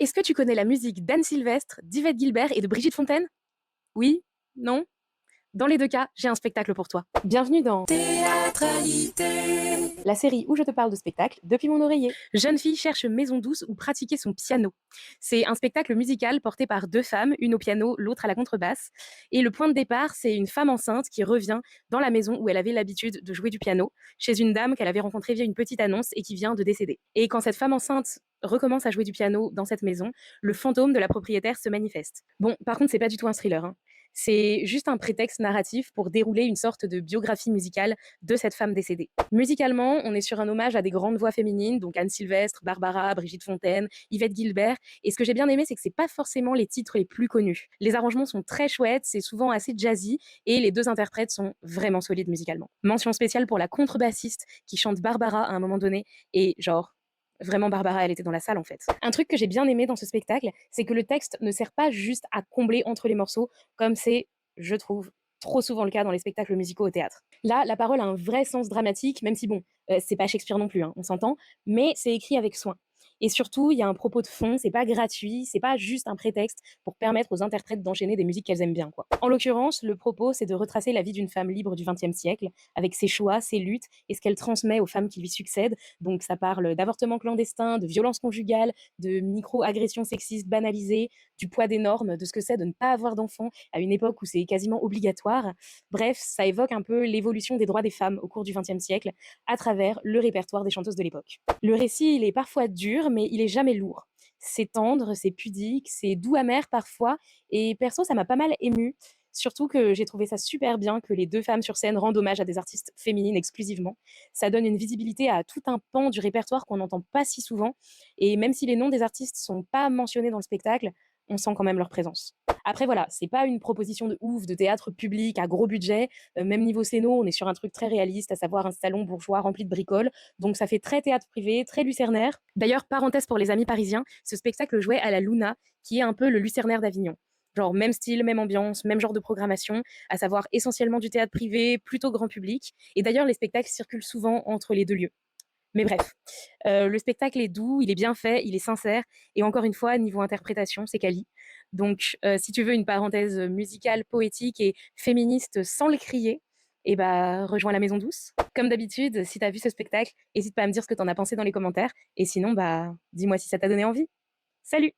Est-ce que tu connais la musique d'Anne Sylvestre, d'Yvette Guilbert et de Brigitte Fontaine? Oui? Non? Dans les deux cas, j'ai un spectacle pour toi. Bienvenue dans Théâtralité. la série où je te parle de spectacle depuis mon oreiller. Jeune fille cherche maison douce où pratiquer son piano. C'est un spectacle musical porté par deux femmes, une au piano, l'autre à la contrebasse. Et le point de départ, c'est une femme enceinte qui revient dans la maison où elle avait l'habitude de jouer du piano, chez une dame qu'elle avait rencontrée via une petite annonce et qui vient de décéder. Et quand cette femme enceinte recommence à jouer du piano dans cette maison, le fantôme de la propriétaire se manifeste. Bon, par contre, c'est pas du tout un thriller, hein. C'est juste un prétexte narratif pour dérouler une sorte de biographie musicale de cette femme décédée. Musicalement, on est sur un hommage à des grandes voix féminines, donc Anne Sylvestre, Barbara, Brigitte Fontaine, Yvette Guilbert. Et ce que j'ai bien aimé, c'est que c'est pas forcément les titres les plus connus. Les arrangements sont très chouettes, c'est souvent assez jazzy, et les deux interprètes sont vraiment solides musicalement. Mention spéciale pour la contrebassiste qui chante Barbara à un moment donné, et genre, vraiment Barbara, elle était dans la salle en fait. Un truc que j'ai bien aimé dans ce spectacle, c'est que le texte ne sert pas juste à combler entre les morceaux, comme c'est, je trouve, trop souvent le cas dans les spectacles musicaux au théâtre. Là, la parole a un vrai sens dramatique, même si bon, c'est pas Shakespeare non plus, hein, on s'entend, mais c'est écrit avec soin. Et surtout, il y a un propos de fond, c'est pas gratuit, c'est pas juste un prétexte pour permettre aux interprètes d'enchaîner des musiques qu'elles aiment bien, quoi. En l'occurrence, le propos, c'est de retracer la vie d'une femme libre du XXe siècle, avec ses choix, ses luttes et ce qu'elle transmet aux femmes qui lui succèdent. Donc ça parle d'avortement clandestin, de violence conjugale, de micro-agressions sexistes banalisées, du poids des normes, de ce que c'est de ne pas avoir d'enfants à une époque où c'est quasiment obligatoire. Bref, ça évoque un peu l'évolution des droits des femmes au cours du XXe siècle à travers le répertoire des chanteuses de l'époque. Le récit, il est parfois dur, mais il est jamais lourd. C'est tendre, c'est pudique, c'est doux amer parfois, et perso, ça m'a pas mal ému. Surtout que j'ai trouvé ça super bien que les deux femmes sur scène rendent hommage à des artistes féminines exclusivement. Ça donne une visibilité à tout un pan du répertoire qu'on n'entend pas si souvent. Et même si les noms des artistes sont pas mentionnés dans le spectacle, on sent quand même leur présence. Après voilà, c'est pas une proposition de ouf de théâtre public à gros budget. Même niveau scéno, on est sur un truc très réaliste, à savoir un salon bourgeois rempli de bricoles. Donc ça fait très théâtre privé, très lucernaire. D'ailleurs, parenthèse pour les amis parisiens, ce spectacle jouait à la Luna, qui est un peu le lucernaire d'Avignon. Genre même style, même ambiance, même genre de programmation, à savoir essentiellement du théâtre privé, plutôt grand public. Et d'ailleurs, les spectacles circulent souvent entre les deux lieux. Mais bref, le spectacle est doux, il est bien fait, il est sincère, et encore une fois, niveau interprétation, c'est quali. Donc, si tu veux une parenthèse musicale, poétique et féministe sans le crier, et bah, rejoins la Maison Douce. Comme d'habitude, si t'as vu ce spectacle, hésite pas à me dire ce que t'en as pensé dans les commentaires, et sinon, bah, dis-moi si ça t'a donné envie. Salut!